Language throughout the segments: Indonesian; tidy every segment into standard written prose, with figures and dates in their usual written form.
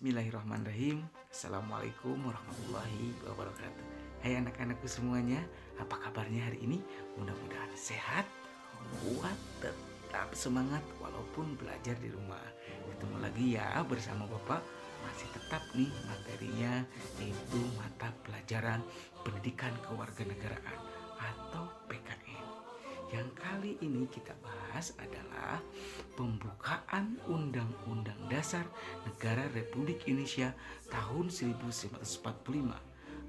Bismillahirrahmanirrahim. Assalamualaikum warahmatullahi wabarakatuh. Hai anak-anakku semuanya, apa kabarnya hari ini? Mudah-mudahan sehat, kuat, tetap semangat walaupun belajar di rumah. Ketemu lagi ya bersama Bapak. Masih tetap nih materinya, yaitu mata pelajaran pendidikan kewarganegaraan atau PKN. Yang kali ini kita bahas adalah pembukaan Undang-Undang Dasar Negara Republik Indonesia tahun 1945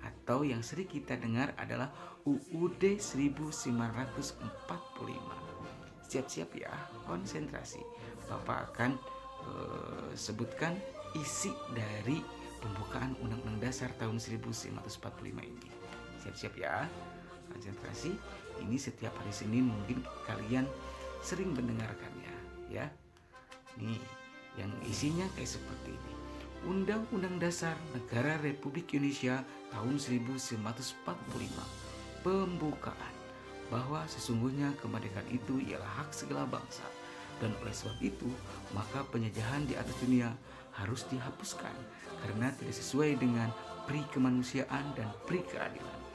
atau yang sering kita dengar adalah UUD 1945. Siap-siap ya, konsentrasi. Bapak akan sebutkan isi dari pembukaan Undang-Undang Dasar tahun 1945 ini. Siap-siap ya, konsentrasi. Ini setiap hari Senin mungkin kalian sering mendengarkannya ya. Nih, yang isinya kayak seperti ini. Undang-Undang Dasar Negara Republik Indonesia tahun 1945. Pembukaan bahwa sesungguhnya kemerdekaan itu ialah hak segala bangsa, dan oleh sebab itu maka penjajahan di atas dunia harus dihapuskan karena tidak sesuai dengan pri kemanusiaan dan pri keadilan.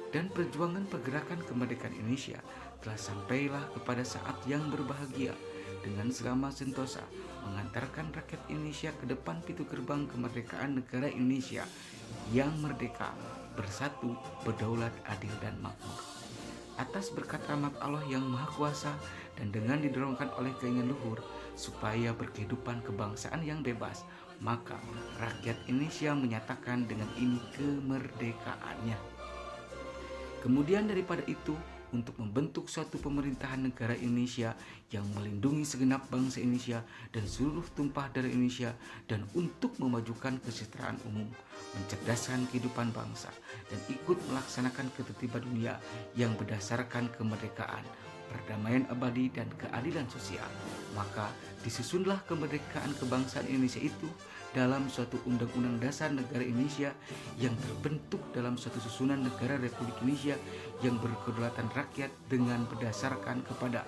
Dan perjuangan pergerakan kemerdekaan Indonesia telah sampailah kepada saat yang berbahagia dengan selama sentosa mengantarkan rakyat Indonesia ke depan pintu gerbang kemerdekaan negara Indonesia yang merdeka, bersatu, berdaulat, adil, dan makmur. Atas berkat rahmat Allah yang Maha Kuasa dan dengan didorongkan oleh keinginan luhur supaya berkehidupan kebangsaan yang bebas, maka rakyat Indonesia menyatakan dengan ini kemerdekaannya. Kemudian daripada itu, untuk membentuk suatu pemerintahan negara Indonesia yang melindungi segenap bangsa Indonesia dan seluruh tumpah darah Indonesia, dan untuk memajukan kesejahteraan umum, mencerdaskan kehidupan bangsa, dan ikut melaksanakan ketertiban dunia yang berdasarkan kemerdekaan, perdamaian abadi, dan keadilan sosial. Maka disusunlah kemerdekaan kebangsaan Indonesia itu dalam suatu Undang-Undang Dasar Negara Indonesia yang terbentuk dalam suatu susunan negara Republik Indonesia yang berkedaulatan rakyat dengan berdasarkan kepada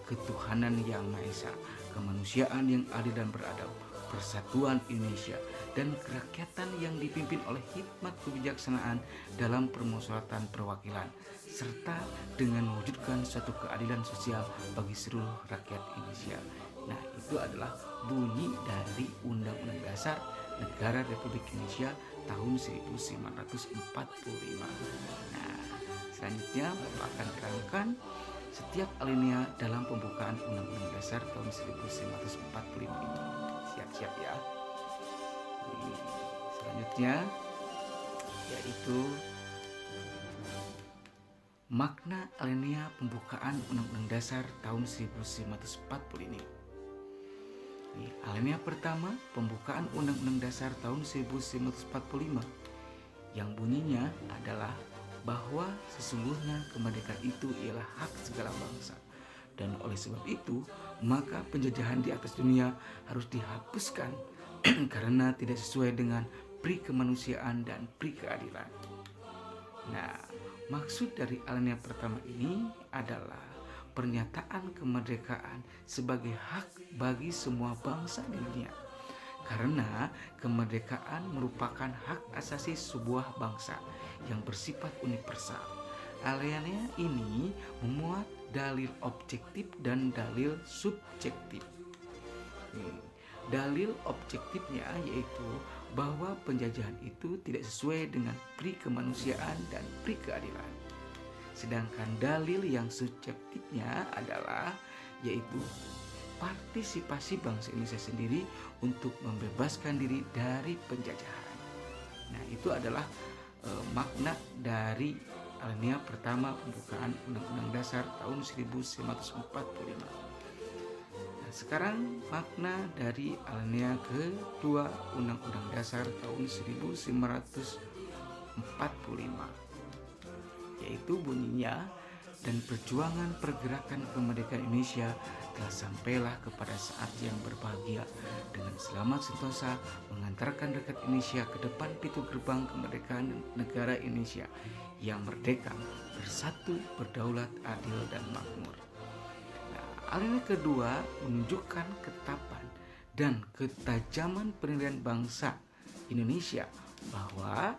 ketuhanan yang Maha Esa, kemanusiaan yang adil dan beradab, persatuan Indonesia, dan kerakyatan yang dipimpin oleh hikmat kebijaksanaan dalam permusyawaratan perwakilan, serta dengan mewujudkan suatu keadilan sosial bagi seluruh rakyat Indonesia. Nah, itu adalah bunyi dari Undang-Undang Dasar Negara Republik Indonesia tahun 1945. Nah, selanjutnya Bapak akan terangkan setiap alinea dalam pembukaan Undang-Undang Dasar tahun 1945 ini. Siap-siap ya. Selanjutnya yaitu makna alinea pembukaan Undang-Undang Dasar tahun 1945 ini. Alinea pertama pembukaan Undang-Undang Dasar tahun 1945 yang bunyinya adalah bahwa sesungguhnya kemerdekaan itu ialah hak segala bangsa, dan oleh sebab itu maka penjajahan di atas dunia harus dihapuskan karena tidak sesuai dengan pri kemanusiaan dan pri keadilan. Nah, maksud dari alinea pertama ini adalah pernyataan kemerdekaan sebagai hak bagi semua bangsa di dunia, karena kemerdekaan merupakan hak asasi sebuah bangsa yang bersifat universal. Alinea ini memuat dalil objektif dan dalil subjektif. Dalil objektifnya yaitu bahwa penjajahan itu tidak sesuai dengan pri kemanusiaan dan pri keadilan. Sedangkan dalil yang subjektifnya adalah yaitu partisipasi bangsa Indonesia sendiri untuk membebaskan diri dari penjajahan. Nah, itu adalah makna dari alinea pertama pembukaan Undang-Undang Dasar tahun 1945. Nah, sekarang makna dari alinea kedua Undang-Undang Dasar tahun 1945, yaitu bunyinya, dan perjuangan pergerakan kemerdekaan Indonesia telah sampailah kepada saat yang berbahagia dengan selamat sentosa mengantarkan rakyat Indonesia ke depan pintu gerbang kemerdekaan negara Indonesia yang merdeka, bersatu, berdaulat, adil, dan makmur. Nah, alinea kedua menunjukkan ketetapan dan ketajaman penilaian bangsa Indonesia bahwa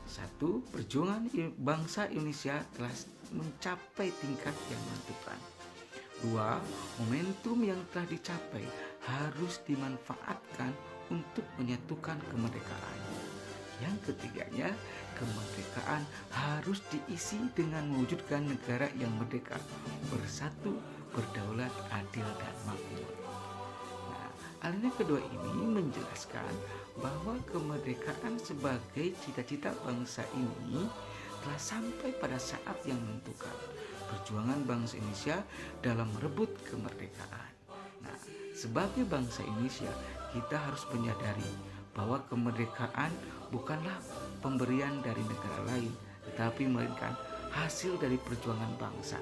satu, perjuangan bangsa Indonesia telah mencapai tingkat yang menentukan. Dua, momentum yang telah dicapai harus dimanfaatkan untuk menyatukan kemerdekaan. Yang ketiganya, kemerdekaan harus diisi dengan mewujudkan negara yang merdeka, bersatu, berdaulat, adil, dan makmur. Nah, alinea kedua ini menjelaskan bahwa kemerdekaan sebagai cita-cita bangsa ini telah sampai pada saat yang menentukan perjuangan bangsa Indonesia dalam merebut kemerdekaan. Nah, sebagai bangsa Indonesia, kita harus menyadari bahwa kemerdekaan bukanlah pemberian dari negara lain, tetapi melainkan hasil dari perjuangan bangsa.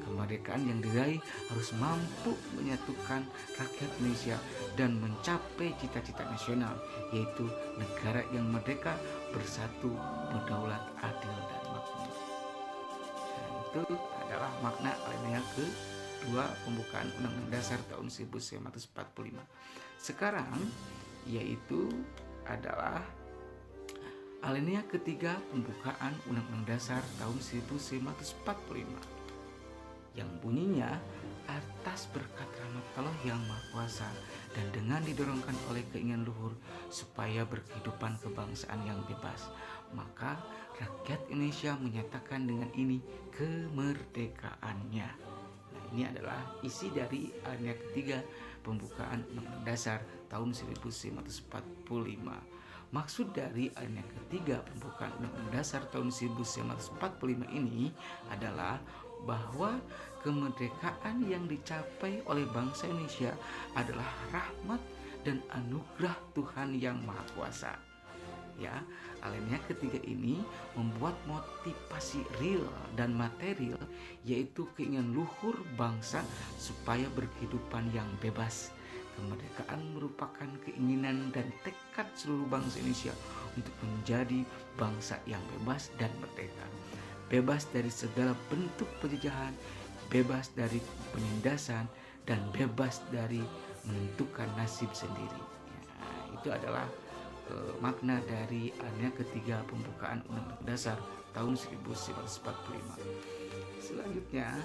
Kemerdekaan yang diraih harus mampu menyatukan rakyat Indonesia dan mencapai cita-cita nasional, yaitu negara yang merdeka, bersatu, berdaulat, adil, dan makmur. Nah, itu adalah makna alinea kedua pembukaan Undang-Undang Dasar tahun 1945. Sekarang yaitu adalah alinea ketiga pembukaan Undang-Undang Dasar tahun 1945 yang bunyinya, atas berkat rahmat Allah yang Maha Kuasa dan dengan didorongkan oleh keinginan luhur supaya berkehidupan kebangsaan yang bebas, maka rakyat Indonesia menyatakan dengan ini kemerdekaannya. Nah, ini adalah isi dari alinea ketiga pembukaan Undang-Undang Dasar tahun 1945. Maksud dari alinea ketiga pembukaan Undang-Undang Dasar tahun 1945 ini adalah bahwa kemerdekaan yang dicapai oleh bangsa Indonesia adalah rahmat dan anugerah Tuhan yang Maha Kuasa. Ya, alinea ketiga ini membuat motivasi real dan material, yaitu keinginan luhur bangsa supaya berkehidupan yang bebas. Kemerdekaan merupakan keinginan dan tekad seluruh bangsa Indonesia untuk menjadi bangsa yang bebas dan merdeka. Bebas dari segala bentuk penjajahan, bebas dari penindasan, dan bebas dari menentukan nasib sendiri. Nah, itu adalah makna dari alinea ketiga pembukaan Undang-Undang Dasar tahun 1945. Selanjutnya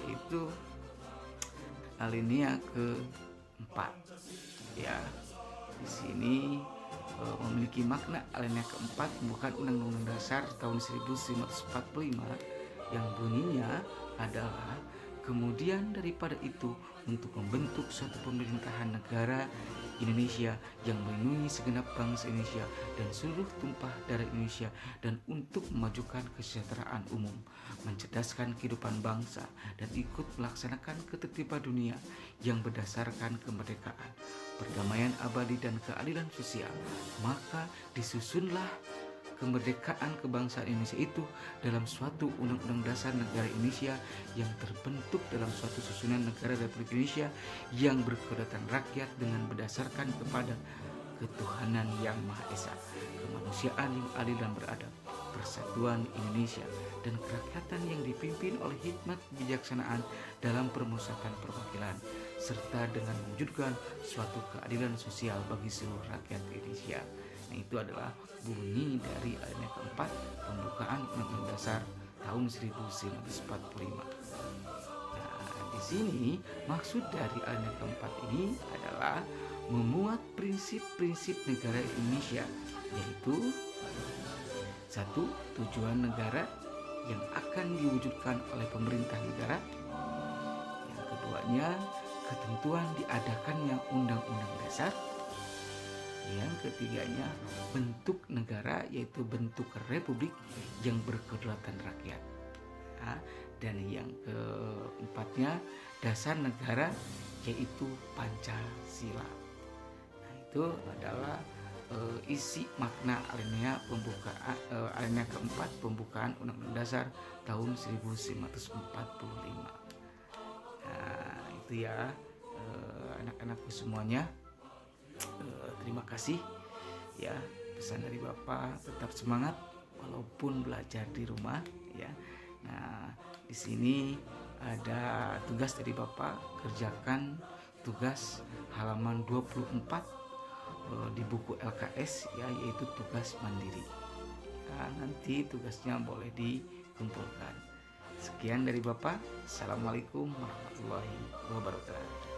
itu alinea keempat. Ya, di sini memiliki makna alinea keempat pembukaan Undang-Undang Dasar tahun 1945 yang bunyinya adalah, kemudian daripada itu untuk membentuk suatu pemerintahan negara Indonesia yang melindungi segenap bangsa Indonesia dan seluruh tumpah darah Indonesia, dan untuk memajukan kesejahteraan umum, mencerdaskan kehidupan bangsa, dan ikut melaksanakan ketertiban dunia yang berdasarkan kemerdekaan, perdamaian abadi, dan keadilan sosial. Maka disusunlah kemerdekaan kebangsaan Indonesia itu dalam suatu undang-undang dasar negara Indonesia yang terbentuk dalam suatu susunan negara Republik Indonesia yang berkedaulatan rakyat dengan berdasarkan kepada ketuhanan yang Maha Esa, kemanusiaan yang adil dan beradab, persatuan Indonesia, dan kerakyatan yang dipimpin oleh hikmat kebijaksanaan dalam permusyawaratan perwakilan, serta dengan mewujudkan suatu keadilan sosial bagi seluruh rakyat Indonesia. Nah, itu adalah bunyi dari alinea keempat pembukaan Undang-Undang Dasar tahun 1945. Nah, di sini maksud dari alinea keempat ini adalah memuat prinsip-prinsip negara Indonesia, yaitu satu, tujuan negara yang akan diwujudkan oleh pemerintah negara. Yang keduanya, ketentuan diadakannya undang-undang dasar. Yang ketiganya, bentuk negara, yaitu bentuk republik yang berkedaulatan rakyat. Nah, dan yang keempatnya, dasar negara, yaitu Pancasila. Nah, itu adalah isi makna alinea pembukaan alinea keempat pembukaan Undang-Undang Dasar tahun 1945. Nah, itu ya anak-anakku semuanya. Terima kasih ya, pesan dari Bapak, tetap semangat walaupun belajar di rumah ya. Nah, di sini ada tugas dari Bapak, kerjakan tugas halaman 24 di buku LKS ya, yaitu tugas mandiri. Nah, nanti tugasnya boleh dikumpulkan. Sekian dari Bapak. Assalamualaikum warahmatullahi wabarakatuh.